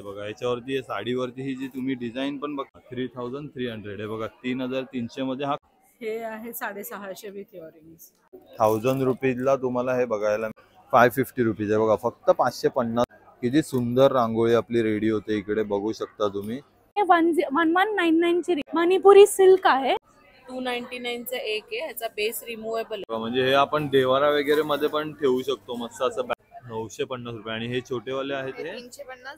बघा याच्यावरती साडीवरती ही जी तुम्ही डिझाईन पण बघा 3300 हे बघा 3300 मध्ये हा हे आहे 650 विथ इयरिंग्स 1000 रुपीजला तुम्हाला हे बघायला 550 रुपीज आहे बघा फक्त 550 किती सुंदर रांगोळी आपली रेडी होते इकडे बघू शकता तुम्ही 1199 ची मणिपुरी सिल्क आहे 299 चा एक आहे ह्याचा बेस रिमूव्हेबल म्हणजे हे आपण देवारा वगैरे मध्ये पण ठेवू शकतो मस्त असं 950 रुपये आणि हे छोटेवाले आहेत हे 350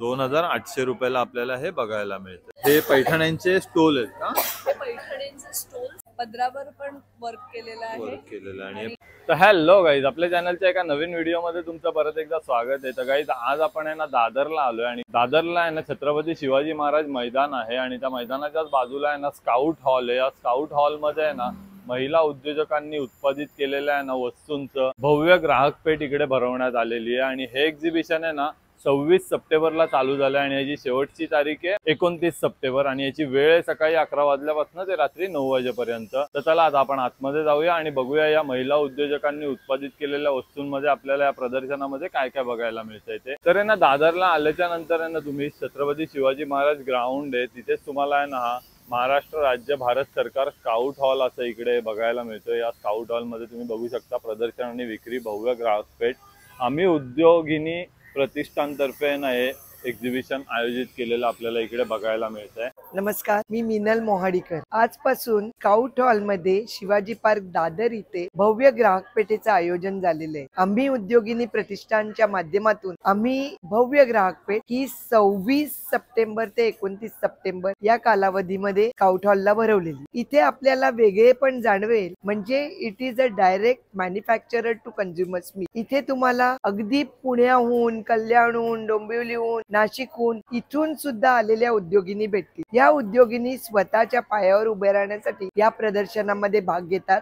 2800 रुपयाला आपल्याला हे बघायला मिळतं हे पैठण्यांचे स्टोल आहेत का हे पैठण्यांचे स्टोल पदरावर पण वर्क केलेलं आहे आणि तर हॅलो गाईज आपल्या चॅनलच्या एका नवीन व्हिडिओ मध्ये तुमचं परत एकदा स्वागत आहे तर गाईज आज आपण आहे ना दादरला आलोय आणि दादरला आहे ना छत्रपती शिवाजी महाराज मैदान आहे आणि त्या मैदानाच्याच बाजूला आहे ना स्काउट हॉल आहे या स्काउट हॉल मध्ये आहे ना महिला उद्योजकांनी उत्पादित केलेल्या आहे ना वस्तूंचं भव्य ग्राहक पेठ इकडे भरवण्यात आलेली आहे आणि हे एक्झिबिशन आहे ना 26 सप्टेंबरला चालू झालं आणि याची शेवटची तारीख आहे 29 सप्टेंबर आणि याची वेळ आहे सकाळी 11 वाजल्यापासून ते रात्री 9 वाजेपर्यंत तर चला आता आपण आतमध्ये जाऊया आणि बघूया या महिला उद्योजकांनी उत्पादित केलेल्या वस्तूंमध्ये आपल्याला या प्रदर्शनामध्ये काय काय बघायला मिळतंय ते तर आहे ना दादरला आल्याच्या नंतर आहे ना तुम्ही छत्रपती शिवाजी महाराज ग्राउंड आहे तिथेच तुम्हाला आहे ना हा महाराष्ट्र राज्य भारत सरकार स्काउट हॉल असं इकडे बघायला मिळतं या स्काउट हॉल मध्ये तुम्ही बघू शकता प्रदर्शन आणि विक्री भव्य ग्राहक पेठ आम्ही उद्योगिनी प्रतिष्ठानतर्फे ना हे एक्झिबिशन आयोजित केलेलं आपल्याला इकडे बघायला मिळतंय. नमस्कार, मी मिनल मोहाडीकर. आजपासून स्काउट हॉल मध्ये शिवाजी पार्क दादर इथे भव्य ग्राहक पेठेचं आयोजन झालेलं आहे. आम्ही उद्योगिनी प्रतिष्ठानच्या माध्यमातून आम्ही भव्य ग्राहक पेठ ही 26 सप्टेंबर ते 29 सप्टेंबर या कालावधीमध्ये स्काउट हॉलला भरवलेली. इथे आपल्याला वेगळे पण जाणवेल म्हणजे it is a direct manufacturer to consumers meat. इथे तुम्हाला अगदी पुण्याहून, कल्याणहून, डोंबिवलीहून, नाशिकहून इथून सुद्धा आलेल्या उद्योगिनी भेटतील. या उद्योगिनी स्वतःच्या पायावर उभे राहण्यासाठी या प्रदर्शनामध्ये भाग घेतात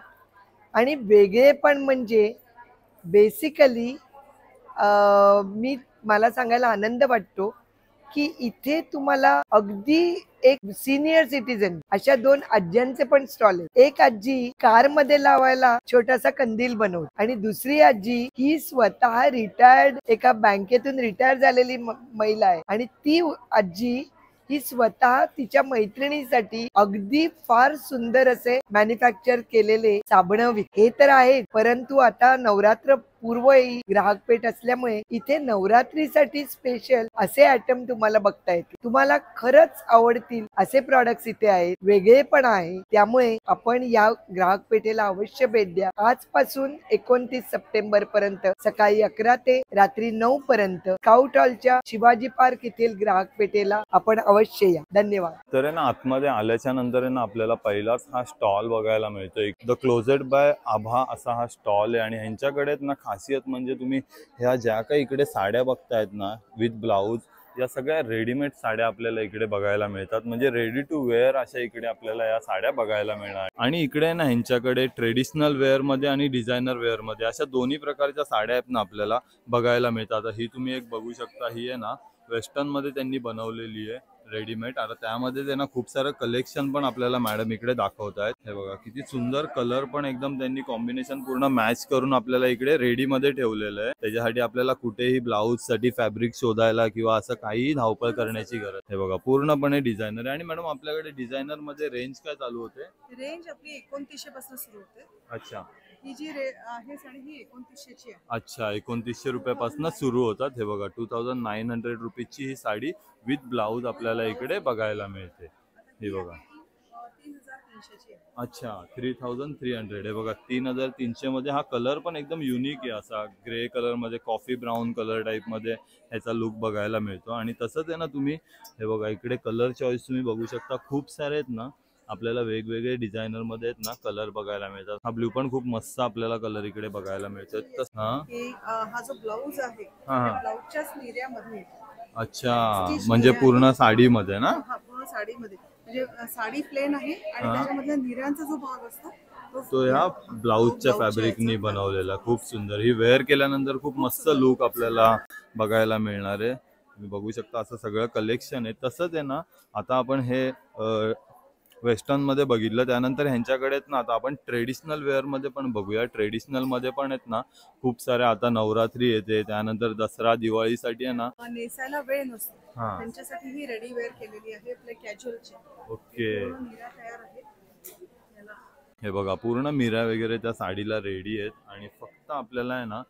आणि वेगळे पण म्हणजे बेसिकली मला सांगायला आनंद वाटतो की इथे तुम्हाला अगदी एक सिनियर सिटीजन अशा 2 आज्यांचे पण स्टॉल आहेत. एक आजी कार मध्ये लावायला छोटासा कंदील बनवते आणि दुसरी आजी ही स्वतः रिटायर्ड एका बँकेतून रिटायर झालेली महिला आहे आणि ती आजी ही स्वतः तिच्या मैत्रिणीसाठी अगदी फार सुंदर असे मॅन्युफॅक्चर केलेले साबण हे तर आहेत परंतु आता नवरात्र पूर्व ग्राहक पेठ असल्यामुळे इथे नवरात्रीसाठी स्पेशल असे आयटम तुम्हाला बघता येतील. तुम्हाला खरंच आवडतील असे प्रॉडक्ट्स इथे आहेत. वेगळे पण आहे त्यामुळे आपण या ग्राहक पेठेला अवश्य भेट द्या. आजपासून 29 सप्टेंबर पर्यंत सकाळी 11 ते रात्री 9 पर्यंत स्काउट हॉलच्या शिवाजी पार्क येथील ग्राहक पेठेला आपण अवश्य या. धन्यवाद. तर आहे ना आतमध्ये आल्याच्या नंतर आहे ना आपल्याला पहिलाच हा स्टॉल बघायला मिळतोय. द क्लोजेट बाय आभा असा हा स्टॉल आहे आणि ह्यांच्याकडे ना खासियत म्हणजे तुम्ही ह्या ज्या काही इकडे साड्या बघतायत ना विथ ब्लाऊज या सगळ्या रेडीमेड साड्या आपल्याला इकडे बघायला मिळतात. म्हणजे रेडी टू वेअर अशा इकडे आपल्याला या साड्या बघायला मिळणार आणि इकडे ना ह्यांच्याकडे ट्रेडिशनल वेअर मध्ये आणि डिझायनर वेअर मध्ये अशा दोन्ही प्रकारच्या साड्या आहेत ना आपल्याला बघायला मिळतात. ही तुम्ही एक बघू शकता ही आहे ना वेस्टर्न मध्ये त्यांनी बनवलेली आहे रेडीमेड. आता त्यामध्ये त्यांना खूप सारं कलेक्शन पण आपल्याला मॅडम इकडे दाखवत आहेत. हे बघा किती सुंदर कलर पण एकदम त्यांनी कॉम्बिनेशन पूर्ण मॅच करून आपल्याला इकडे रेडी मध्ये ठेवलेलं आहे. त्याच्यासाठी आपल्याला कुठेही ब्लाऊज साठी फॅब्रिक शोधायला किंवा असं काही धावपळ करण्याची गरज. हे बघा पूर्णपणे डिझायनर आहे आणि मॅडम आपल्याकडे डिझायनर मध्ये रेंज काय चालू होते? रेंज आपली 2900 पासून सुरू होते. अच्छा, ही जी आहे साडी ही 2900 ची आहे. अच्छा 2900 रुपयापासून सुरू होतात. हे बघा 2900 रुपीजची ही साडी विथ ब्लाऊज आपल्याला इकडे बघायला मिळते. हे बघा 3300 ची आहे. अच्छा 3300 हे बघा 3300 मध्ये हा कलर पण एकदम युनिक आहे. असा ग्रे कलर मध्ये कॉफी ब्राऊन कलर टाइप मध्ये ह्याचा लुक बघायला मिळतो आणि तसंच आहे ना तुम्ही हे बघा इकडे कलर चॉईस तुम्ही बघू शकता खूप सारे आहेत ना आपल्याला वेगवेगळे डिझायनर मध्ये आहेत ना कलर बघायला मिळतात. हा ब्लू पण खूप मस्त आपल्याला कलर इकडे बघायला मिळतो. हा जो ब्लाऊज आहे ब्लाऊजच्याच निर्यामध्ये. अच्छा म्हणजे पूर्ण साडीमध्ये ना? हा पूर्ण साडीमध्ये म्हणजे साडी प्लेन आहे आणि त्याच्यामधल्या निर्यांचा जो भाग असतो तो या ब्लाऊजच्या फॅब्रिकनी बनवलेला खूप सुंदर. ही वेअर केल्यानंतर खूप मस्त लुक आपल्याला बघायला मिळणार आहे. तुम्ही बघू शकता असं सगळं कलेक्शन आहे. तसंच आहे ना आता आपण हे वेस्टर्न मध्ये बघितलं. त्यानंतर ह्यांच्याकडे आहेत ना आता आपण ट्रेडिशनल वेअर मध्ये पण बघूया. ट्रेडिशनल मध्ये पण आहेत ना खूप सारे, आता नवरात्री येते, त्यानंतर दसरा दिवाळीसाठी आहे ना नेसायला वेळ नसतो, हा त्यांच्यासाठी ही रेडी वेअर केलेली आहे आपल्या कॅज्युअलची. ओके. तयार आहे. हे बघा पूर्ण मिऱ्या वगैरे त्या साडीला रेडी आहेत आणि फक्त आपल्याला आहे ना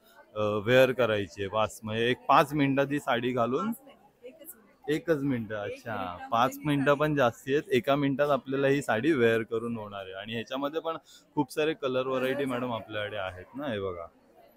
वेअर करायची आहे बस. म्हणजे एक 5 मिनिटात ती साडी घालून, एकच मिनिट. अच्छा 5 मिनिटं पण जास्ती आहेत. एका मिनिटात आपल्याला ही साडी वेअर करून होणार आहे. आणि ह्याच्यामध्ये पण खूप सारे कलर व्हरायटी मॅडम आपल्याकडे आहेत ना. हे बघा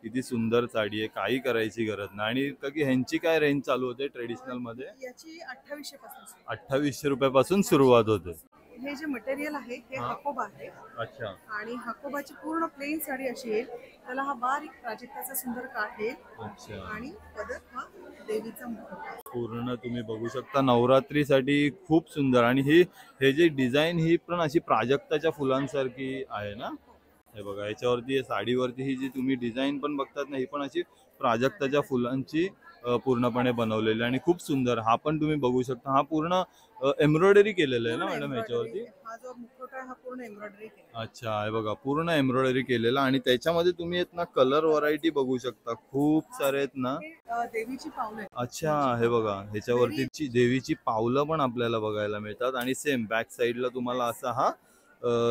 किती सुंदर साडी आहे, काही करायची गरज नाही. आणि का की ह्यांची काय रेंज चालू होते ट्रेडिशनल मध्ये? याची 2800 पासून. 2800 रुपयापासून सुरुवात होते. हे जे मटेरियल आहे हे हकोबा आहे. अच्छा. आणि हकोबाची पूर्ण प्लेन साडी अशी येईल, त्याला हा बारीक प्राजक्ताचा सुंदर काठ येईल. अच्छा. आणि पदर हा देवीचा मुकुट. पूर्ण तुम्ही बघू शकता नवरात्रीसाठी खूप सुंदर. आणि हे जे डिझाईन ही पण अशी प्राजक्ताच्या फुलांसारखी आहे ना. हे बघा याच्यावरती साडीवरती ही जी तुम्ही डिझाईन पण बघतात ना, ही पण अशी प्राजक्ताच्या फुलांची पूर्णपणे बनवलेली आणि खूप सुंदर. हा पण तुम्ही बघू शकता, हा पूर्ण एम्ब्रॉयडरी केलेलं आहे ना मॅडम ह्याच्यावरती? हा जो मुकुट आहे हा पूर्ण एम्ब्रॉयडरी केलेला. अच्छा. हे बघा पूर्ण एम्ब्रॉयडरी केलेला. आणि त्याच्यामध्ये तुम्ही आहेत ना कलर व्हरायटी बघू शकता, खूप सारे आहेत ना. देवीची पावलं. अच्छा. हे बघा ह्याच्यावरती देवीची पावलं पण आपल्याला बघायला मिळतात. आणि सेम बॅक साईडला तुम्हाला असा हा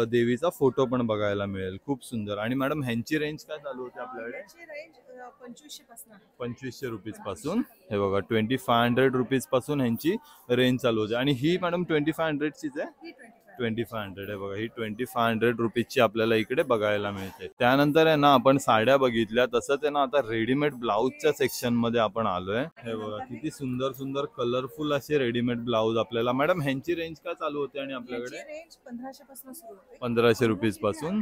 देवीचा फोटो पण बघायला मिळेल. खूप सुंदर. आणि मॅडम ह्यांची रेंज काय चालू होते आपल्याकडे? रेंज 2500 पासून. 2500 रुपीज पासून. हे बघा 2500 रुपीज पासून ह्यांची रेंज चालू होते. आणि ही मॅडम 2500 चीच आहे? 2500. आहे बघा ही 2500 रुपीजची आपल्याला इकडे बघायला मिळते. त्यानंतर आहे ना आपण साड्या बघितल्या, तसंच आहे ना आता रेडीमेड ब्लाऊजच्या सेक्शन मध्ये आपण आलोय. हे बघा किती सुंदर सुंदर कलरफुल असे रेडीमेड ब्लाऊज आपल्याला. मॅडम ह्यांची रेंज काय चालू होते? आणि आपल्याकडे रेंज 1500 पासून सुरू होते. 1500 रुपीज पासून.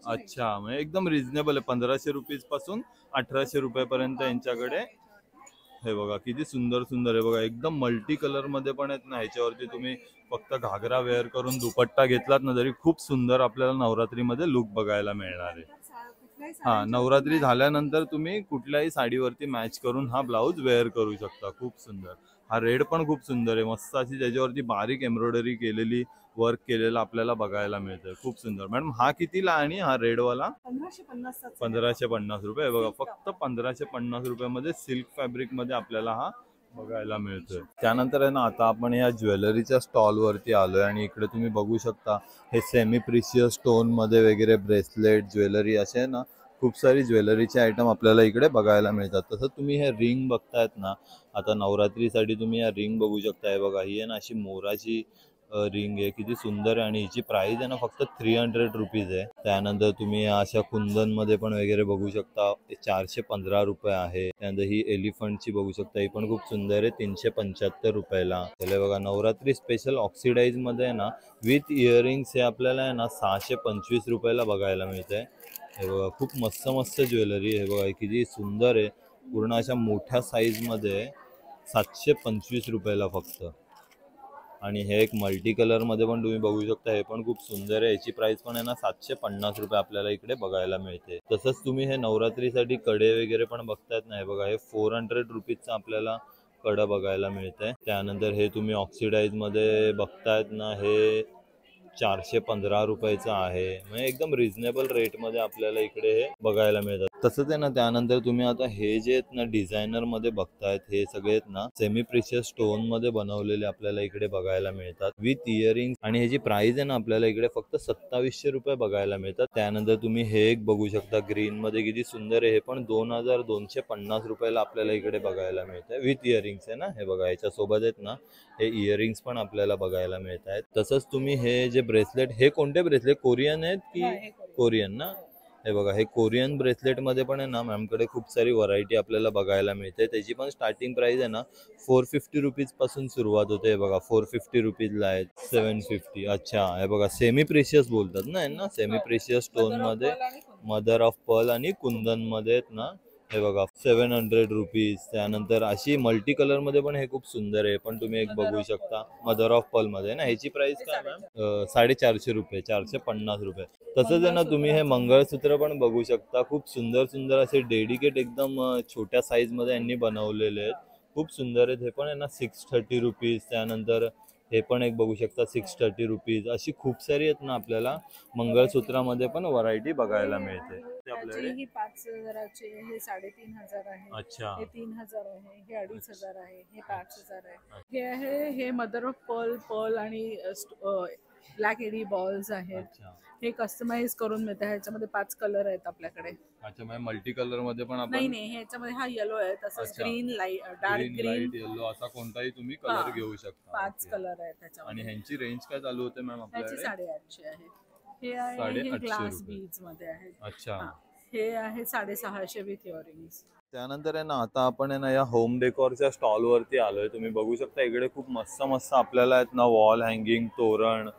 अच्छा. म्हणजे एकदम रिझनेबल आहे. 1500 रुपीज पासून 1800 रुपयापर्यंत यांच्याकडे. हे बघा किती सुंदर सुंदर आहे बघा, एकदम मल्टी कलर मध्ये पण आहेत ना. ह्याच्यावरती तुम्ही फक्त घागरा वेअर करून दुपट्टा घेतलात ना तरी खूप सुंदर आपल्याला नवरात्रीमध्ये लुक बघायला मिळणार आहे. हा नवरात्री झाल्यानंतर तुम्ही कुठल्याही साडीवरती मॅच करून हा ब्लाऊज वेअर करू शकता. खूप सुंदर. हा रेड पण खूप सुंदर आहे, मस्त अशी त्याच्यावरती बारीक एम्ब्रॉयडरी केलेली, वर्क केलेलं आपल्याला बघायला मिळतं. खूप सुंदर. मॅडम हा कितीला? आणि हा रेडवाला 1550 रुपये. बघा फक्त 1550 रुपयामध्ये सिल्क फॅब्रिक मध्ये आपल्याला हा बघायला मिळतोय. त्यानंतर आहे ना आता आपण या ज्वेलरीच्या स्टॉल वरती आलोय. आणि इकडे तुम्ही बघू शकता हे सेमी प्रिशियस स्टोन मध्ये वगैरे ब्रेसलेट ज्वेलरी असे आहे ना खूप सारी ज्वेलरीचे आयटम आपल्याला इकडे बघायला मिळतात. तसंच तुम्ही हे रिंग बघतायत ना, आता नवरात्रीसाठी तुम्ही या रिंग बघू शकताय. बघा ही आहे ना अशी मोराची रिंग आहे, किती सुंदर आहे. आणि हिची प्राइस आहे ना फक्त 300 रुपीज आहे. त्यानंतर तुम्ही अशा कुंदन मध्ये पण वगैरे बघू शकता, 415 रुपये आहे. त्यानंतर ही एलिफंटची बघू शकता, ही पण खूप सुंदर आहे, 375 रुपयाला. त्याला बघा नवरात्री स्पेशल ऑक्सिडाईज मध्ये आहे ना विथ इयरिंग्स हे आपल्याला आहे ना 625 रुपयाला बघायला मिळतंय. हे बघा खूप मस्त मस्त ज्वेलरी. हे बघा किती सुंदर आहे, पूर्ण अशा मोठ्या साईज मध्ये 725 रुपयाला फक्त. आणि हे एक मल्टी कलर मध्ये पण तुम्ही बघू शकता, हे पण खूप सुंदर आहे. याची प्राइस पण आहे ना 750 रुपये आपल्याला इकडे बघायला मिळते. तसंच तुम्ही हे नवरात्रीसाठी कडे वगैरे पण बघतायत ना, हे बघा हे 400 रुपीजचं आपल्याला कडं बघायला मिळतंय. त्यानंतर हे तुम्ही ऑक्सिडाईज मध्ये बघतायत ना, हे 415 रुपयाचं आहे. म्हणजे एकदम रिझनेबल रेटमध्ये आपल्याला इकडे हे बघायला मिळतात. तसंच आहे ना त्यानंतर तुम्ही आता हे जे आहेत ना डिझायनर मध्ये बघतायत, हे सगळे आहेत ना सेमी प्रिशियस स्टोन मध्ये बनवलेले आपल्याला इकडे बघायला मिळतात विथ इयरिंग. आणि ह्याची प्राइस आहे ना आपल्याला इकडे फक्त 2700 रुपये बघायला मिळतात. त्यानंतर तुम्ही हे एक बघू शकता ग्रीन मध्ये, किती सुंदर आहे. हे पण 2250 रुपयाला आपल्याला इकडे बघायला मिळतं विथ इयरिंग्स आहे ना. हे बघा याच्या सोबत आहेत ना हे इयरिंग्स पण आपल्याला बघायला मिळत आहेत. तसंच तुम्ही हे जे ब्रेसलेट, हे कोणते ब्रेसलेट? कोरियन आहेत की? कोरियन ना. हे बघा हे कोरियन ब्रेसलेट मध्ये पण आहे ना मॅमकडे खूप सारी व्हरायटी आपल्याला बघायला मिळते. त्याची पण स्टार्टिंग प्राइस आहे ना 450 रुपीज पासून सुरुवात होते. हे बघा 450 रुपीजला आहेत, 750. अच्छा. हे बघा सेमी प्रेशियस बोलतात ना, सेमी प्रेशियस स्टोन मध्ये, मदर ऑफ पर्ल आणि कुंदन मध्ये आहेत ना. हे बघा 700 रुपीज. त्यानंतर अशी मल्टी कलर मध्ये पण हे खूप सुंदर आहे, पण तुम्ही एक बघू शकता मदर ऑफ पर्ल मध्ये ना. ह्याची प्राइस काय मॅम? 450 रुपये, 450 रुपये. तसंच आहे ना तुम्ही हे मंगळसूत्र पण बघू शकता, खूप सुंदर सुंदर असे डेडिकेट एकदम छोट्या साईज मध्ये यांनी बनवलेले आहेत, खूप सुंदर आहेत. हे पण आहे ना 630 रुपीज. त्यानंतर हे पण एक बघू शकता 630 रुपीज. अशी खूप सारी आहेत ना आपल्याला मंगळसूत्रामध्ये पण व्हरायटी बघायला मिळते. त्याची ही 5,000ची आहे, हे 3,500 आहे, अच्छा, हे 3,000 आहे, हे 2,500 आहे, हे 5,000 आहे. हे आहे हे मदर ऑफ पर्ल आणि ब्लॅक एडी बॉल्स आहेत. अच्छा, हे कस्टमाइज करून मिळतं. ह्याच्यामध्ये 5 कलर आहेत आपल्याकडे. अच्छा, म्हणजे मल्टी कलर मध्ये पण आपण नाही ह्याच्यामध्ये हा येलो आहे, तसंच अच्छा. Green light dark green light yellow असा कोणताही तुम्ही कलर घेऊ शकता. 5 ओके. कलर आहेत आणि त्याच्यामध्ये. ह्यांची रेंज काय चालू होते मॅम ह्याची आपल्याकडे? 850 आहे. हे आहे हे 850 ग्लास रुपये. बीड्स मध्ये आहे. अच्छा. हे आहे 650 विथ इयरिंग्स. त्यानंतर आहे ना आता आपण आहे ना या होम डेकोरच्या स्टॉल वरती आलोय. तुम्ही बघू शकता इकडे खूप मस्त मस्त आपल्याला आहेत ना वॉल हँगिंग, तोरण,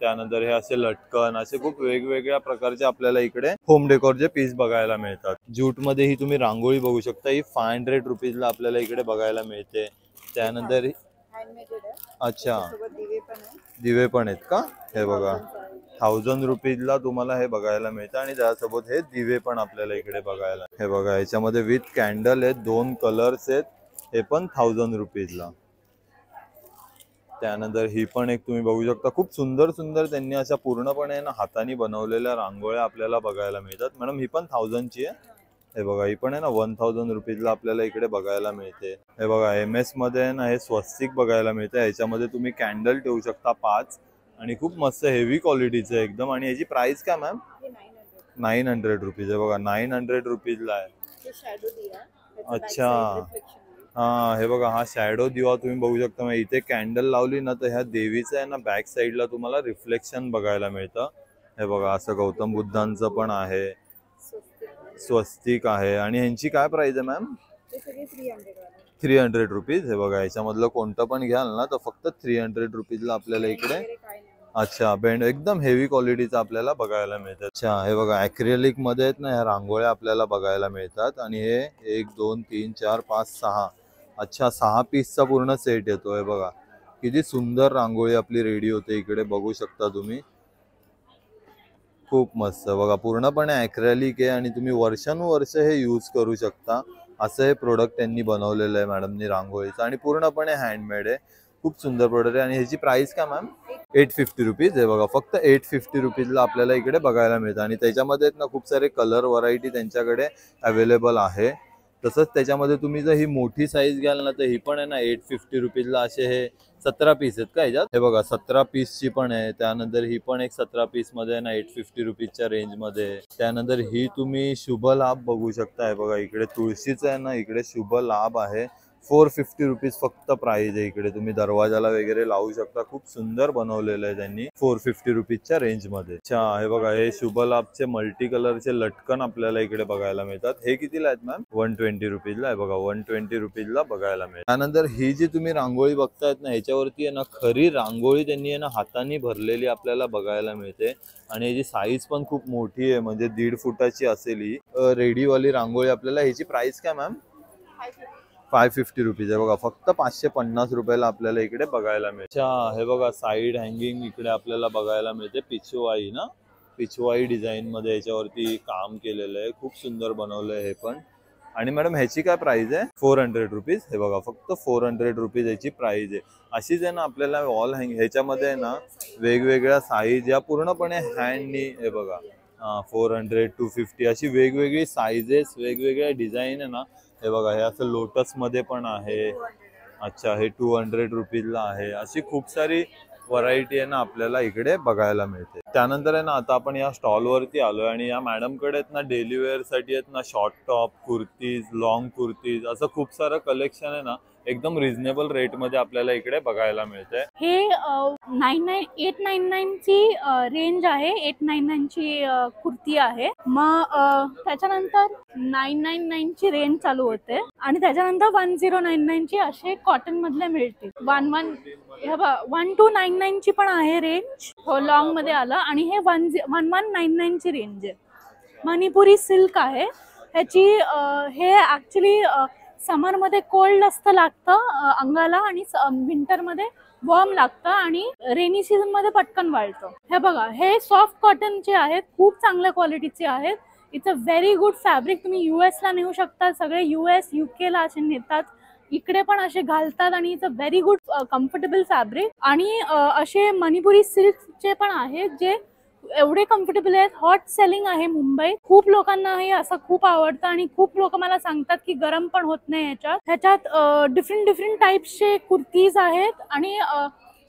त्यानंतर हे असे लटकन, असे खूप वेगवेगळ्या प्रकारचे आपल्याला इकडे होम डेकोरचे पीस बघायला मिळतात. ज्यूट मध्ये ही तुम्ही रांगोळी बघू शकता. ही 500 रुपीजला आपल्याला इकडे बघायला मिळते. त्यानंतर अच्छा, दिवे पण आहेत का? हे बघा 1000 रुपीजला तुम्हाला हे बघायला मिळतं. आणि त्यासोबत हे दिवे पण आपल्याला इकडे बघायला. हे बघा याच्यामध्ये विथ कॅन्डल आहेत, 2 कलर्स आहेत. हे पण 1000 रुपीजला. त्यानंतर ही पण एक तुम्ही बघू शकता. खूप सुंदर सुंदर त्यांनी अशा पूर्णपणे ना हाताने बनवलेल्या रांगोळ्या आपल्याला बघायला मिळतात. मॅडम ही पण 1000 ची आहे. हे बघा ही पण आहे ना 1000 रुपीजला आपल्याला इकडे बघायला मिळते. हे बघा MS मध्ये ना हे स्वस्तिक बघायला मिळते. ह्याच्यामध्ये तुम्ही कॅन्डल ठेवू शकता 5 आणि खूप मस्त हेवी क्वालिटीचं एकदम. आणि याची प्राइस काय मॅम? 900 रुपीज आहे. बघा 900 रुपीजला आहे. अच्छा, हा हे बघा हा शॅडो दिवा तुम्ही बघू शकता. म्हणजे इथे कॅन्डल लावली ना तर ह्या देवीचं आहे ना बॅक साईडला तुम्हाला रिफ्लेक्शन बघायला मिळतं. हे बघा असं गौतम बुद्धांचं पण आहे, स्वस्तिक आहे. आणि ह्यांची काय प्राइस आहे मॅम? 300 रुपीज. हे बघा याच्यामधलं कोणतं पण घ्याल ना तर फक्त 300 रुपीजला आपल्याला इकडे. अच्छा, बेंड एकदम हेवी क्वालिटीचा आपल्याला बघायला मिळतात. अच्छा, हे बघा ॲक्रिलिक मध्ये आहेत ना ह्या रांगोळ्या आपल्याला बघायला मिळतात. आणि हे 1 2 3 4 5 6, अच्छा 6 पीसचा पूर्ण सेट येतो. हे बघा किती सुंदर रांगोळी आपली रेडी होते. इकडे बघू शकता तुम्ही, खूप मस्त. बघा पूर्णपणे ॲक्रेलिक आहे आणि तुम्ही वर्षानुवर्ष हे यूज करू शकता. असं हे प्रोडक्ट त्यांनी बनवलेलं आहे मॅडमनी रांगोळीचं. आणि पूर्णपणे हँडमेड आहे. खूप सुंदर प्रोडक्ट आहे. आणि ह्याची प्राइस काय मॅम? 850 रुपीज. हे बघा फक्त 850 रुपीजला आपल्याला इकडे बघायला मिळतं. आणि त्याच्यामध्ये ना खूप सारे कलर व्हरायटी त्यांच्याकडे अवेलेबल आहे. तसंच त्याच्यामध्ये तुम्ही जर ही मोठी साईज घ्याल ना तर ही पण आहे ना 850 रुपीजला. असे हे 17 पीस आहेत का ह्याच्यात? हे बघा 17 पीसची पण आहे. त्यानंतर ही पण एक 17 पीस मध्ये आहे ना 850 रुपीजच्या रेंज मध्ये. त्यानंतर ही तुम्ही शुभ लाभ बघू शकता. हे बघा इकडे तुळशीचं आहे ना, इकडे शुभ लाभ आहे. 450 रुपीज फक्त प्राइस आहे. इकडे तुम्ही दरवाजाला वगैरे लावू शकता. खूप सुंदर बनवलेलं आहे त्यांनी 450 रुपीजच्या रेंज मध्ये. अच्छा, हे बघा हे शुभ लाभचे मल्टी कलरचे लटकन आपल्याला इकडे बघायला मिळतात. हे कितीला आहेत मॅम? 120 रुपीजला. आहे बघा 120 रुपीजला बघायला मिळतात. त्यानंतर ही जी तुम्ही रांगोळी बघतायत ना ह्याच्यावरती आहे ना खरी रांगोळी त्यांनी आहे ना हाताने भरलेली आपल्याला बघायला मिळते. आणि याची साईज पण खूप मोठी आहे, म्हणजे 1.5 फुटाची असेल ही रेडीवाली रांगोळी आपल्याला. ह्याची प्राइस काय मॅम? 550 रुपीज आहे. बघा फक्त 550 रुपयाला आपल्याला इकडे बघायला मिळते. अच्छा, हे बघा साईड हँगिंग इकडे आपल्याला बघायला मिळते. पिछवाई ना, पिछवाई डिझाईन मध्ये याच्यावरती काम केलेलं आहे. खूप सुंदर बनवलंय हे पण. आणि मॅडम ह्याची काय प्राइस आहे? 400 रुपीज. हे बघा फक्त 400 रुपीज याची प्राइस आहे. अशीच आहे ना आपल्याला वॉल हँग ह्याच्यामध्ये आहे ना वेगवेगळ्या साईज या पूर्णपणे हँडनी. हे बघा 400 250 अशी वेगवेगळी साईजेस, वेगवेगळ्या डिझाईन आहे ना. हे बघा हे असं लोटस मध्ये पण आहे. अच्छा, हे 200 रुपीजला आहे. अशी खूप सारी व्हरायटी आहे ना आपल्याला इकडे बघायला मिळते. त्यानंतर आहे ना आता आपण या स्टॉल वरती आलोय आणि या मॅडम कडे आहेत ना डेली वेअर साठी आहेत ना short top, kurtis, long kurtis असं खूप सारं कलेक्शन आहे ना एकदम रिझनेबल रेट मध्ये आपल्याला इकडे बघायला मिळते. हे 899 ची रेंज आहे. 899 ची कुर्ती आहे. मग त्याच्यानंतर 999 ची रेंज चालू होते आणि त्याच्यानंतर 1099 ची असे कॉटन मधले मिळते. 1299 ची पण आहे रेंज, हो लॉंग मध्ये आलं. आणि हे 1199 ची रेंज आहे. मणिपुरी सिल्क आहे ह्याची. हे ऍक्च्युली समर मध्ये कोल्ड असतं लागतं अंगाला आणि विंटर मध्ये वॉर्म लागतं आणि रेनी सीझन मध्ये पटकन वाळतं. हे बघा हे सॉफ्ट कॉटनचे आहेत, खूप चांगल्या क्वालिटीचे आहेत. It's a very good fabric. तुम्ही US ला नेऊ शकता. सगळे US UK ला असे नेतात इकडे पण असे घालतात आणि it's a very good comfortable fabric. आणि असे मणिपुरी सिल्कचे पण आहेत जे एवढे कम्फर्टेबल आहेत. हॉट सेलिंग आहे मुंबईत. खूप लोकांना हे असं खूप आवडतं आणि खूप लोक मला सांगतात की गरम पण होत नाही ह्याच्यात डिफरंट टाइप्सचे कुर्तीज आहेत आणि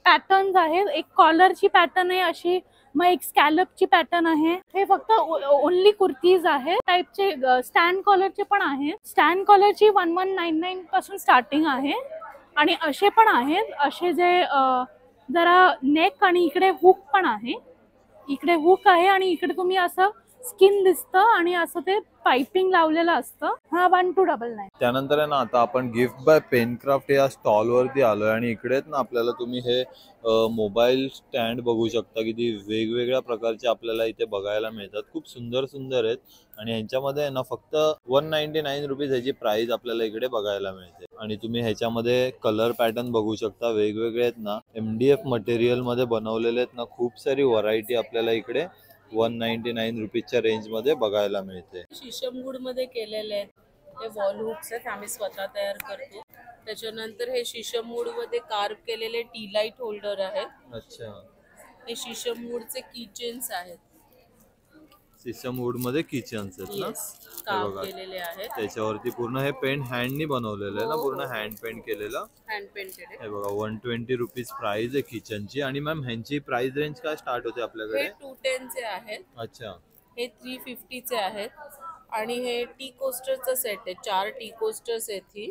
पॅटर्न्स आहेत. एक कॉलरची पॅटर्न आहे अशी, मग एक स्कॅलपची पॅटर्न आहे. हे फक्त ओनली कुर्तीज आहेत. टाइपचे स्टँड कॉलरचे पण आहेत. स्टँड कॉलरची 1199 पासून स्टार्टिंग आहे आणि असे पण आहेत असे जे जरा नेक आणि इकडे हुक पण आहे. इकडे हुक आहे आणि इकडे तुम्ही असं स्किन दिसतं आणि असं ते पाइपिंग लावलेलं असतं. हा 1299. त्यानंतर आहे ना आता आपण गिफ्ट बाय पेनक्राफ्ट या स्टॉल वरती आलोय आणि इकडेच ना आपल्याला तुम्ही हे मोबाईल स्टँड बघू शकता. किती वेगवेगळ्या प्रकारचे आपल्याला इथे बघायला मिळतात. खूप सुंदर आहेत आणि ह्यांच्यामध्ये आहे ना फक्त 199 रुपीज ह्याची प्राइस आपल्याला इकडे बघायला मिळते. आणि तुम्ही ह्याच्यामध्ये कलर पॅटर्न बघू शकता. वेगवेगळे आहेत ना MDF मटेरियल मध्ये बनवलेले आहेत ना. खूप सारी व्हरायटी आपल्याला इकडे 199 रुपीजच्या रेंज मध्ये बघायला मिळते. शीशम वूड मध्ये केलेले आहेत. हे वॉल हुक्स आहेत, आम्ही स्वतः तयार करतो. त्याच्यानंतर हे शीशम वूड मध्ये कार्व केलेले टी लाईट होल्डर आहेत. अच्छा, हे शीशम वूडचे किचन्स आहेत. शीशम वूड मध्ये किचन्स आहेत ना. कार्व बघा. केलेले आहेत. त्याच्यावरती पूर्ण हे पेंट हँडनी बनवलेलं आहे ना. पूर्ण हँड पेंट केलेलं. हँड पेंटेड आहे. हे बघा 120 रुपीज प्राइस आहे किचनची. आणि मॅम ह्यांची प्राइस रेंज काय स्टार्ट होते आपल्याकडे? हे 210 चे आहेत. अच्छा, हे 350 चे आहेत. आणि हे टी कोस्टरचं सेट आहे. 4 टी कोस्टर्स आहेत. ही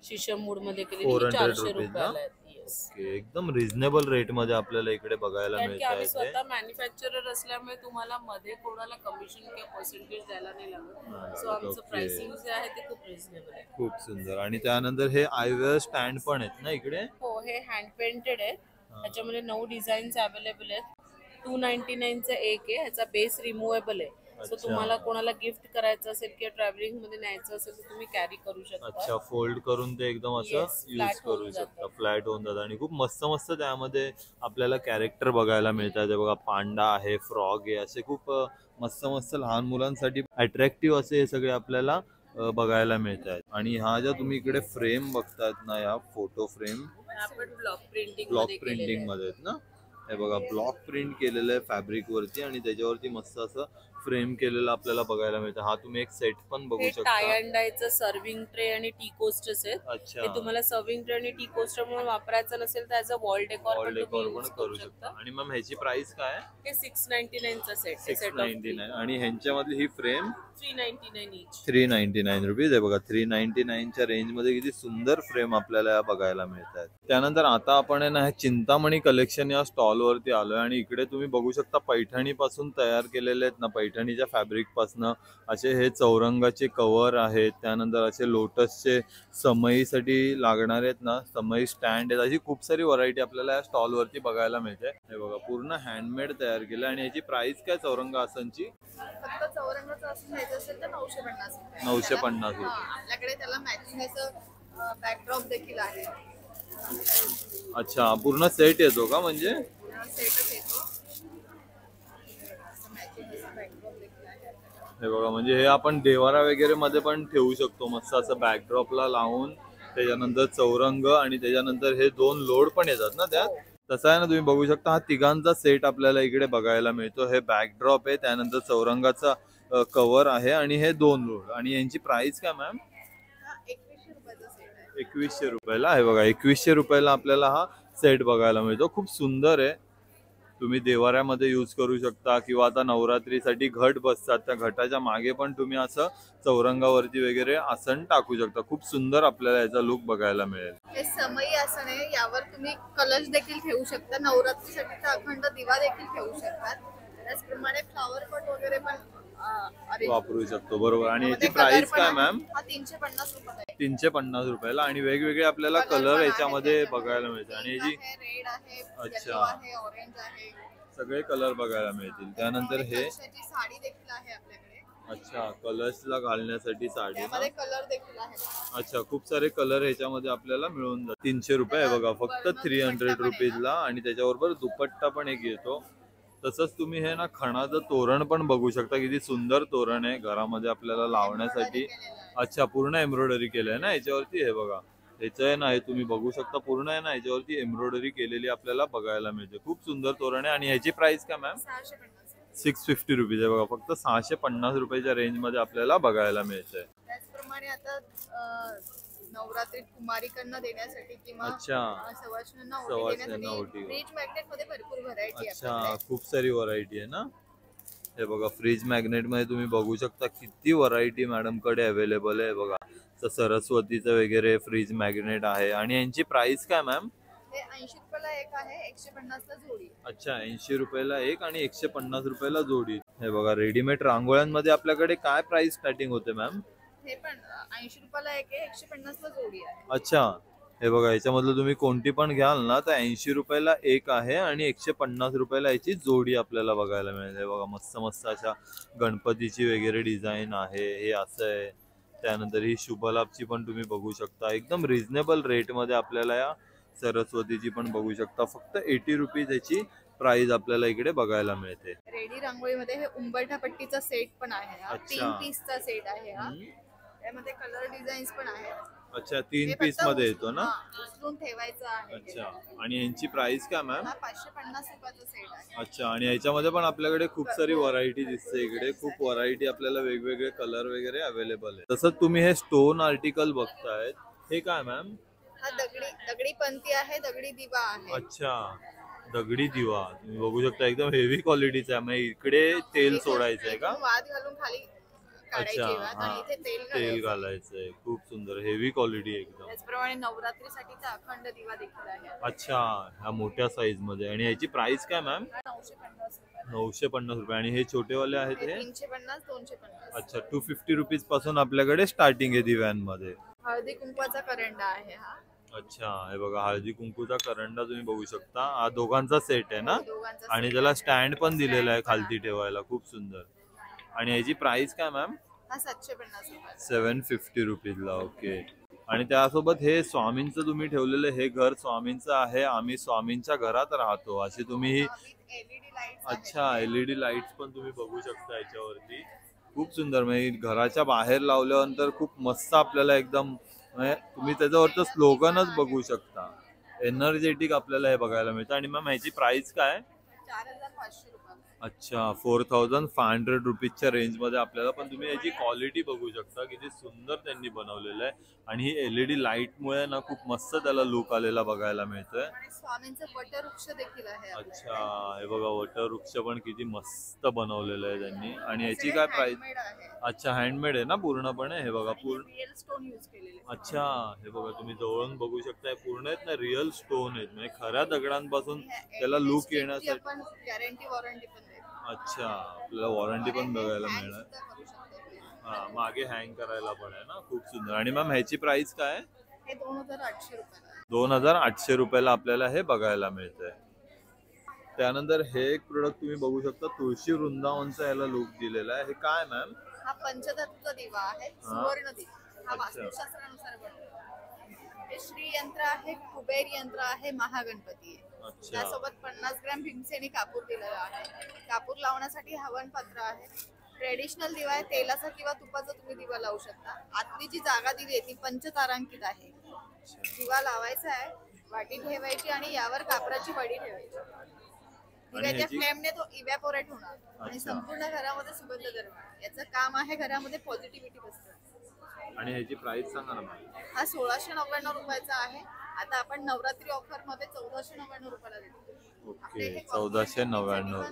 शीशम वूड मध्ये केलेली 400 400 रुपीज ना? रुपयाला आहेत. ओके, एकदम रिझनेबल रेट मध्ये आपल्याला इकडे बघायला कारण की आम्ही मिळत आहे. स्वतः मॅन्युफॅक्चरर असल्यामुळे तुम्हाला मध्ये कोणाला कमिशन किंवा पर्सेंटेज द्यायला नाही लागत. सो आमचं ओके. प्राइसिंग जे आहे ते खूप रिझनेबल आहे. खूप सुंदर. आणि त्यानंतर हे आयवेअर स्टँड पण आहेत ना इकडे. हो, हे हँड पेंटेड आहे. त्याच्यामध्ये 9 डिझाईन्स अवेलेबल आहेत. 299 चा एक आहे. ह्याचा बेस रिमूव्हेबल आहे. सो अच्छा. तुम्हाला कोणाला गिफ्ट करायचं असेल किंवा ट्रॅव्हलिंग मध्ये न्यायचं असेल तर तुम्ही कॅरी करू शकता. अच्छा, फोल्ड करून ते एकदम असं Yes, यूज flat करू होऊन शकता. जातं. फ्लॅट होऊन जातं. आणि खूप मस्त त्यामध्ये आपल्याला कॅरेक्टर बघायला मिळतात. हे बघा, पांडा आहे, फ्रॉग आहे, असे खूप मस्त लहान मुलांसाठी अट्रॅक्टिव्ह असे हे सगळे आपल्याला बघायला मिळत आहेत. आणि ह्या ज्या तुम्ही इकडे फ्रेम बघतायत ना, या फोटो फ्रेम आपण ब्लॉक प्रिंटिंग ब्लॉक मध्ये प्रिंटिंग केलेले मध्ये आहेत ना. हे बघा, ब्लॉक प्रिंट केलेलं आहे फॅब्रिक वरती आणि त्याच्यावरती मस्त असं फ्रेम केलेलं आपल्याला बघायला मिळतं. हा तुम्ही एक सेट पण बघू हे शकता. टाय अँड डायचं सर्विंग ट्रे आणि टी कोस्टर्स आहेत. अच्छा, हे तुम्हाला सर्विंग ट्रे आणि टी कोस्टर म्हणून वापरायचं नसेल तर as a wall decor wall पण डेकोर तुम्ही पण use करू शकता. आणि मॅम ह्याची प्राइस काय आहे? हे 699 चा सेट आहे. Set of 699. आणि ह्यांच्यामधली ही फ्रेम 399 ईच. 399 रुपीज आहे. बघा, 399च्या रेंज मध्ये किती सुंदर फ्रेम आपल्याला बघायला मिळतात. त्यानंतर आता आपण आहे ना चिंतामणी कलेक्शन या स्टॉल वरती आलोय आणि इकडे तुम्ही बघू शकता पैठणी पासून तयार केलेले आहेत ना, पैठणीच्या फॅब्रिक पासून असे हे चौरंगाचे कव्हर आहेत. त्यानंतर असे लोटसचे समईसाठी लागणारे आहेत ना, समई स्टँड आहेत. अशी खूप सारी व्हरायटी आपल्याला या स्टॉल वरती बघायला मिळते. हे बघा, पूर्ण हँडमेड तयार केलं. आणि याची प्राइस काय चौरंग आसनची? फक्त चौरंगाचं आसन घ्यायचं असेल तर 950 रुपये. 950 रुपये. आपल्याकडे त्याला मॅचिंग असं बॅकड्रॉप देखील आहे. अच्छा, पूर्ण सेट येतो का? म्हणजे सेटच येतो. मॅचिंग असं बॅकड्रॉप देखील आहे. हे बघा, म्हणजे हे आपण देवारा वगैरे मध्ये पण ठेवू शकतो मस्त असं बॅकड्रॉपला लावून. त्याच्यानंतर चौरंग आणि त्याच्यानंतर हे 2 लोड पण येतात ना त्यात. तसं आहे ना, तुम्ही बघू शकता हा तिघांचा सेट आपल्याला इकडे बघायला मिळतो. हे बॅकड्रॉप आहे, त्यानंतर चौरंगाचा कव्हर आहे आणि हे 2 लोड. आणि यांची प्राइस काय मॅम? 2100 रुपयाचा सेट आहे. 2100 रुपयाला. हे बघा, 2100 रुपयाला आपल्याला हा सेट बघायला मिळतो. खूप सुंदर आहे. तुम्ही देवाऱ्यामध्ये यूज करू शकता किंवा आता नवरात्रीसाठी घट बसतात, त्या घटाच्या मागे पण तुम्ही असं चौरंगावरती वगैरे आसन टाकू शकता. खूप सुंदर आपल्याला याचा लुक बघायला मिळेल. हे समई आसन आहे. यावर तुम्ही कलश देखील ठेवू शकता. नवरात्रीसाठी तर अखंड दिवा देखील ठेवू शकतात. त्याचप्रमाणे फ्लॉवर पॉट वगैरे पण वापरू शकतो. बरोबर. आणि याची त्यामध्ये कलर प्राइस पण काय आहे. मॅम? हा 350 रुपये आहे. 350 रुपयाला. आणि वेगवेगळे आपल्याला कलर कलर पण याच्यामध्ये आहे बघायला मिळते. आणि याची रेड आहे, अच्छा. येलो आहे, ऑरेंज आहे. सगळे कलर बघायला मिळतील. त्यानंतर हे कलशाची साडी देखील आहे आपल्याकडे. अच्छा, कलर्सला घालण्यासाठी साडी ना. त्यामध्ये कलर देखील आहे. अच्छा, खूप सारे कलर ह्याच्यामध्ये आपल्याला मिळून जातात. 300 रुपये आहे बघा, फक्त 300 रुपीजला. आणि त्याच्याबरोबर दुपट्टा पण एक येतो. तसंच तुम्ही हे ना खणाचं तोरण पण बघू शकता. किती सुंदर तोरण आहे घरामध्ये आपल्याला लावण्यासाठी. अच्छा, पूर्ण एम्ब्रॉयडरी केलंय ना याच्यावरती. हे बघा, ह्याचं आहे ना, हे तुम्ही बघू शकता पूर्ण आहे ना, याच्यावरती एम्ब्रॉयडरी केलेली आपल्याला बघायला मिळते. खूप सुंदर तोरण आहे. आणि ह्याची प्राइस काय मॅम? 650 रुपीज आहे बघा. फक्त 650 रुपयाच्या रेंज मध्ये आपल्याला बघायला मिळतंय. त्याचप्रमाणे आता नवरात्रीत कुमारिकांना देण्यासाठी किंवा सवाष्णांना ओटी फ्रीज मॅग्नेट मध्ये भरपूर व्हरायटी आहे. अच्छा, खूप सारी व्हरायटी आहे ना. हे बघा, फ्रीज मॅग्नेट मध्ये तुम्ही बघू शकता किती व्हरायटी मॅडम कडे अवेलेबल आहे बघा. तर सरस्वतीचं वगैरे फ्रीज मॅग्नेट आहे. आणि यांची प्राइस काय मॅम? हे 80 रुपयाला एक आहे, 150 ला जोडी. अच्छा, 80 रुपयाला एक आणि 150 रुपयाला जोडी. हे बघा, रेडीमेड रांगोळ्यांमध्ये आपल्याकडे काय प्राइस स्टार्टिंग होते मॅम? हे पण 80 रुपयाला एक आहे, 150 ला जोडी आहे. अच्छा, हे बघा, याच्यामधलं तुम्ही कोणती पण घ्याल ना तर 80 रुपयाला एक आहे आणि 150 रुपयाला याची जोडी आपल्याला बघायला मिळते. बघा, मस्त मस्त अशा गणपतीची वगैरे डिझाईन आहे. हे असं आहे. त्यानंतर ही शुभलाभची पण तुम्ही बघू शकता. एकदम रिझनेबल रेट मध्ये आपल्याला या सरस्वतीची पण बघू शकता. फक्त 80 रुपीज याची प्राइस आपल्याला इकडे बघायला मिळते. रेडी रांगोळीमध्ये हे उंबरठा पट्टीचा सेट पण आहे. हा 3 पीसचा सेट आहे. हा त्यामध्ये कलर डिझाईन्स पण आहेत. अच्छा, 3 पीस मध्ये येतो ना. उचलून ठेवायचं आहे. अच्छा, आणि यांची प्राइस काय मॅम? हा 550 रुपयाचा सेट आहे. अच्छा, आणि याच्यामध्ये पण आपल्याकडे खूप सारी व्हरायटी दिसते. इकडे खूप व्हरायटी आपल्याला वेगवेगळे कलर वगैरे अवेलेबल आहे. तसंच तुम्ही हे स्टोन आर्टिकल बघतायत, हे काय मॅम? हा दगडी पंती आहे, दगडी दिवा आहे. अच्छा, दगडी दिवा तुम्ही बघू शकता. एकदम हेवी क्वालिटीचा आहे. म्हणजे इकडे तेल सोडायचं आहे का? वाद घालून खाली अच्छा, हा, तेल घालायचंय. खूप सुंदर हेवी क्वालिटी एकदम. त्याचप्रमाणे नवरात्रीसाठीचा अखंड दिवा देखील आहे. अच्छा, ह्या मोठ्या साईज मध्ये. आणि याची प्राइस काय मॅम? 950 रुपये. आणि हे छोटेवाले आहेत हे 350 250. अच्छा, 250 रुपीज पासून आपल्याकडे स्टार्टिंग आहे दिव्यांमध्ये. हळदी कुंकवाचा करंडा आहे हा. अच्छा, हे बघा, हळदी कुंकूचा करंडा तुम्ही बघू शकता. हा दोघांचा सेट आहे ना. दोघांचा आणि त्याला स्टँड पण दिलेला आहे खालती ठेवायला. खूप सुंदर. आणि याची प्राइस काय मॅम? हा 750 रुपये. 750 रुपीजला. ओके. आणि त्यासोबत हे स्वामींचं तुम्ही ठेवलेलं हे घर स्वामींचं आहे. आम्ही स्वामींच्या घरात राहतो अशी तुम्ही ही. LED lights. अच्छा, LED लाईट्स पण तुम्ही बघू शकता याच्यावरती. खूप सुंदर. म्हणजे घराच्या बाहेर लावल्यानंतर खूप मस्त आपल्याला एकदम तुम्ही त्याच्यावरचं स्लोगनच बघू शकता. एनर्जेटिक आपल्याला हे बघायला मिळतं. आणि मॅम ह्याची प्राइस काय? 4500 रुपये. अच्छा, 4500 रुपीजच्या रेंज मध्ये आपल्याला. पण तुम्ही याची क्वालिटी बघू शकता किती सुंदर त्यांनी बनवलेलं आहे. आणि ही LED लाईट मुळे ना खूप मस्त त्याला लुक आलेला बघायला मिळतोय. आणि स्वामींचं वटवृक्ष देखील आहे. अच्छा, हे बघा, वटवृक्ष पण किती मस्त बनवलेलं आहे त्यांनी. आणि याची काय प्राइस? अच्छा, हँडमेड आहे ना पूर्णपणे. हे बघा, पूर्ण रिअल स्टोन यूज केलेले. अच्छा, हे बघा, तुम्ही जवळून बघू शकता. पूर्ण आहेत ना रिअल स्टोन आहेत. म्हणजे खऱ्या दगडांपासून त्याला लुक येण्यासाठी. गॅरंटी वॉरंटी पण. अच्छा, आपल्याला वॉरंटी पण बघायला मिळणार. हा, मागे हँग करायला पण आहे ना. खूप सुंदर. आणि मॅम ह्याची प्राइस काय? हे 2800 रुपये. 2800 रुपयाला आपल्याला हे बघायला मिळतंय. त्यानंतर हे एक प्रोडक्ट तुम्ही बघू शकता. तुळशी वृंदावनचा याला लुक दिलेला आहे. हे काय मॅम? हा पंचतत्व दिवा आहे. सुवर्ण दिवा. हा वास्तुशास्त्रानुसार बनवलेला. हे श्री यंत्र आहे, कुबेर यंत्र आहे, महागणपती आहे. त्यासोबत 50 ग्रॅम भीमसेनी कापूर दिलेला आहे. कापूर लावण्यासाठी हवन पात्र आहे. ट्रेडिशनल दिवा आहे. तेलाचा किंवा तुपाचा तुम्ही दिवा लावू शकता. आतली जी जागा दिली आहे ती पंचतारांकित आहे. दिवा लावायचा आहे, वाटी ठेवायची आणि यावर कापराची वडी ठेवायची. दिव्याच्या फ्लेमने तो इव्हॅपोरेट होणार आणि संपूर्ण घरामध्ये सुगंध दरवळणार. याचं काम आहे घरामध्ये पॉझिटिव्हिटी बसवणं. आणि ह्याची प्राइस सांगा ना मॅम? हा 1699 रुपयाचा आहे. आता आपण नवरात्री ऑफर मध्ये 1499 रुपयाला देतो. ओके, 1499.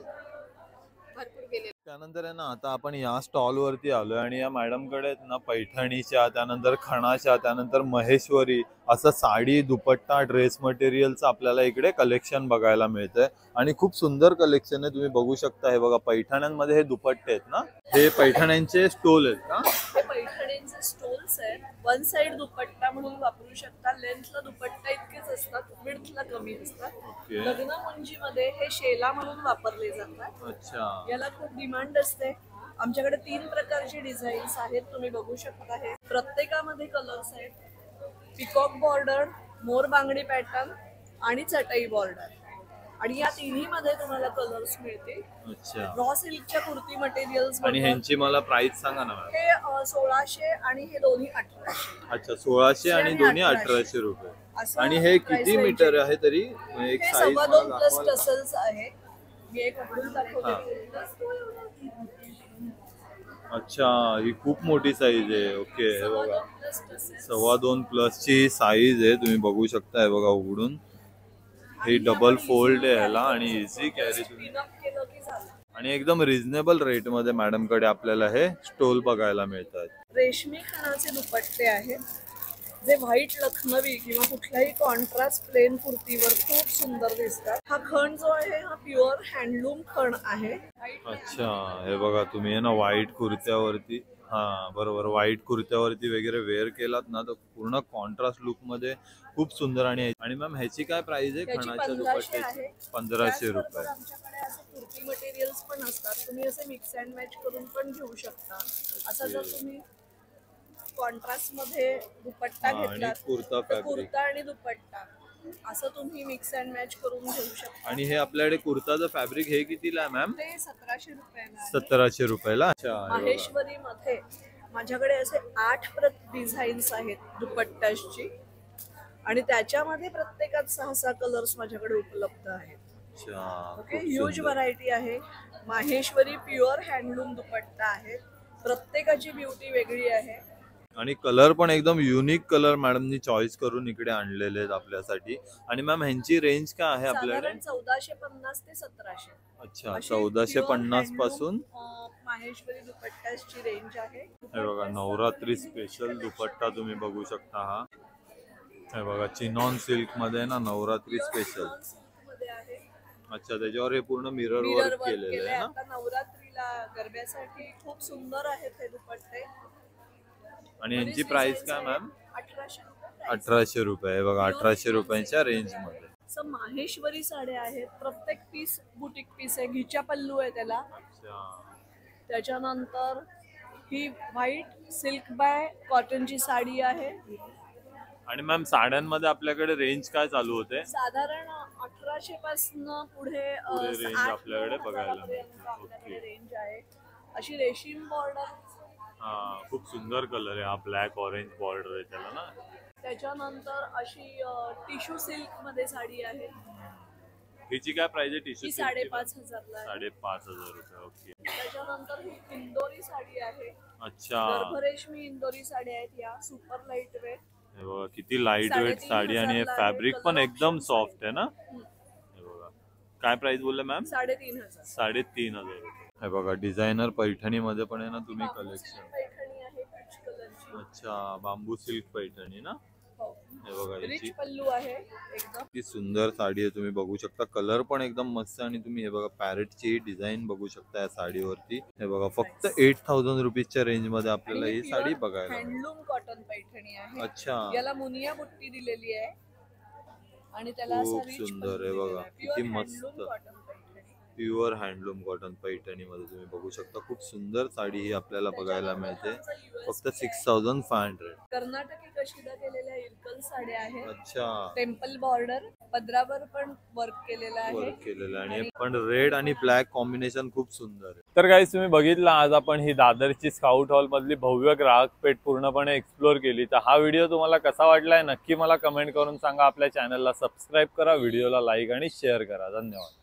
भरपूर गेले. त्यानंतर आहे ना, आता आपण या स्टॉल वरती आलोय. आणि या मॅडम कडे आहेत ना पैठणीच्या, त्यानंतर खणाच्या, त्यानंतर महेश्वरी असं साडी, दुपट्टा, ड्रेस मटेरियलचं आपल्याला इकडे कलेक्शन बघायला मिळतंय. आणि खूप सुंदर कलेक्शन आहे. तुम्ही बघू शकता. हे बघा, पैठण्यांमध्ये हे दुपट्टे आहेत ना. हे पैठण्यांचे स्टोल आहेत का? पैठण्यांचे स्टोल्स आहेत. वन साइड दुपट्टा म्हणून वापरू शकता. लेंथला दुपट्टा इतकेच असतात, विड्थला कमी असतात. लग्न मुंजीमध्ये हे शेला म्हणून वापरले जातात. अच्छा, याला खूप डिमांड असते. आमच्याकडे 3 प्रकारचे डिझाईन्स आहेत, तुम्ही बघू शकता. हे प्रत्येकामध्ये कलर्स आहेत. पिकॉक बॉर्डर, मोर बांगडी पॅटर्न आणि चटई बॉर्डर. आणि या तिन्ही मध्ये तुम्हाला कलर्स मिळतील. अच्छा. रॉ सिल्कच्या कुर्ती मटेरियल्स आणि ह्यांची मला प्राइस सांगा ना मॅम. हे 1600 आणि हे दोन्ही 1800. अच्छा 1600 आणि दोन्ही 1800 रुपये. असं आणि हे price किती range मीटर आहे. आहे तरी एक हे साईज 2.25 प्लस टसल्स आहे. मी एक उघडून दाखवते. अच्छा ही खूप मोठी साईज आहे. ओके हे बघा 2.25 प्लस टसल्स. 2.25 प्लसची साईज आहे, तुम्ही बघू शकता. हे बघा उघडून, हे डबल फोल्ड आहे ह्याला आणि इझी कॅरी तुम्ही, Clean up केलं की झालं. आणि एकदम रिझनेबल रेट मध्ये मॅडम कडे आपल्याला हे स्टोल बघायला मिळतात. रेशमी खणाचे दुपट्टे आहेत जे व्हाईट लखनवी किंवा कुठल्याही कॉन्ट्रास्ट प्लेन कुर्तीवर खूप सुंदर दिसतात. हा खण जो आहे हा प्युअर हँडलूम खण आहे. अच्छा हे बघा तुम्ही आहे ना व्हाईट कुर्त्यावरती, हा बरोबर, व्हाईट कुर्त्यावरती वगैरे वेअर केलात ना तर पूर्ण कॉन्ट्रास्ट लुक मध्ये खूप सुंदर. आणि मॅम ह्याची काय प्राइस आहे त्याची खणाच्या 1500 दुपट्ट्याची? आहे. 1500 रुपये. त्याचबरोबर आमच्याकडे असे कुर्ती मटेरियल्स पण असतात, तुम्ही असे मिक्स अँड मॅच करून पण घेऊ शकता. असं जर तुम्ही कॉन्ट्रास्ट मध्ये दुपट्टा आणि घेतला कुर्ता तर फॅब्रिक, कुर्ता आणि दुपट्टा असं तुम्ही मिक्स अँड मॅच करून घेऊ शकता. आणि हे आपल्याकडे कुर्ताचं फॅब्रिक हे कितीला आहे मॅम? ते 1700 रुपयाला आहे. 1700 रुपयाला. अच्छा हे बघा. माहेश्वरी मध्ये माझ्याकडे असे 8 डिझाईन्स आहेत दुपट्ट्याची आणि त्याच्यामध्ये प्रत्येकात 6-6 कलर्स माझ्याकडे उपलब्ध आहेत. अच्छा ओके, खूप ह्यूज सुंदर. व्हरायटी आहे. माहेश्वरी प्युअर हँडलूम दुपट्टा आहे. प्रत्येकाची ब्युटी वेगळी आहे. आणि कलर पण एकदम युनिक कलर मॅडमनी चॉईस करून इकडे आणलेले आहेत आपल्यासाठी. आणि मॅम ह्यांची रेंज काय आहे आपल्याकडे? साधारण 1450 ते 1700. अच्छा अशी 1450 pure पासून. handloom, माहेश्वरी दुपट्ट्याची रेंज आहे. हे बघा नवरात्री स्पेशल दुपट्टा तुम्ही बघू शकता. हा हे बघा चिनॉन सिल्क मध्ये ना नवरात्री स्पेशल. मध्ये आहे. अच्छा त्याच्यावर हे पूर्ण मिरर मिरर वर्क वर्क केलेलं केलंय. आहे ना. आता नवरात्रीला गरब्यासाठी खूप सुंदर आहेत हे दुपट्टे. आणि यांची बरीच प्राइस designs काय आहेत. मॅम? 1800 रुपये. 1800 रुपये. हे बघा 1800 रुपयांच्या रेंज मध्ये. असं माहेश्वरी साड्या आहेत. प्रत्येक पीस बुटीक पीस आहे. घिच्या पल्लू आहे त्याला. अच्छा त्याच्यानंतर ही व्हाईट सिल्क बाय कॉटनची साडी आहे. आणि मॅम साड्यांमध्ये आपल्याकडे रेंज काय चालू होते? साधारण 1800 पासून पुढे range 8-9 आपल्याकडे बघायला हजारापर्यंत मिळते. आपल्याकडे ओके. रेंज आहे. अशी रेशीम बॉर्डर. हा खूप सुंदर कलर आहे हा, ब्लॅक ऑरेंज बॉर्डर आहे त्याला ना. त्याच्यानंतर अशी टिश्यू सिल्क मध्ये साडी आहे. हिची काय प्राइस आहे ही टी-शर्ट? 5500 ला आहे. 5500 रुपये. ओके. त्याच्यानंतर ही इंदोरी साडी आहे. अच्छा गर्भरेशमी इंदोरी साडी आहेत या सुपर लाईट वेट. हे बघा किती लाईट वेट 3500 साडी आणि हे ला आहे. फॅब्रिक पण Color एकदम options सॉफ्ट आहे ना. हे बघा काय प्राइस बोलले मॅम? 3500. 3500 रुपये. हे बघा डिझायनर पैठणी मध्ये पण आहे ना तुम्ही बांबू कलेक्शन. सिल्क पैठणी आहे पीच कलरची. अच्छा बांबू सिल्क पैठणी ना. हो. हे बघा रिच याची पल्लू आहे एकदम. किती सुंदर साडी आहे, तुम्ही बघू शकता. कलर पण एकदम मस्त आहे. आणि तुम्ही हे बघा पॅरेटची डिझाईन बघू शकता या साडीवरती. हे बघा फक्त 8000 रुपीजच्या रेंज मध्ये आपल्याला ही साडी बघायला मिळते. हँडलूम कॉटन पैठणी आहे. अच्छा याला मुनिया बुट्टी दिलेली आहे आणि त्याला खूप असा रिच सुंदर आहे बघा. किती मस्त. Cotton Paithani. Pure handloom cotton Paithani मध्ये तुम्ही बघू शकता. खूप सुंदर साडी ही आपल्याला बघायला मिळते. फक्त 6500. कर्नाटकी कशिदा केलेल्या इरकल साड्या आहेत. अच्छा टेम्पल बॉर्डर पदरावर पण वर्क केलेलं आहे. वर्क केलेलं आणि पण रेड आणि ब्लॅक कॉम्बिनेशन खूप सुंदर आहे. तर गाईस तुम्ही बघितलं आज आपण ही दादरची स्काउट हॉल मधली भव्य ग्राहक पेठ पूर्णपणे एक्सप्लोर केली. तर हा व्हिडिओ तुम्हाला कसा वाटलाय नक्की मला कमेंट करून सांगा. आपल्या चॅनलला सबस्क्राईब करा, व्हिडिओला लाईक आणि शेअर करा. धन्यवाद.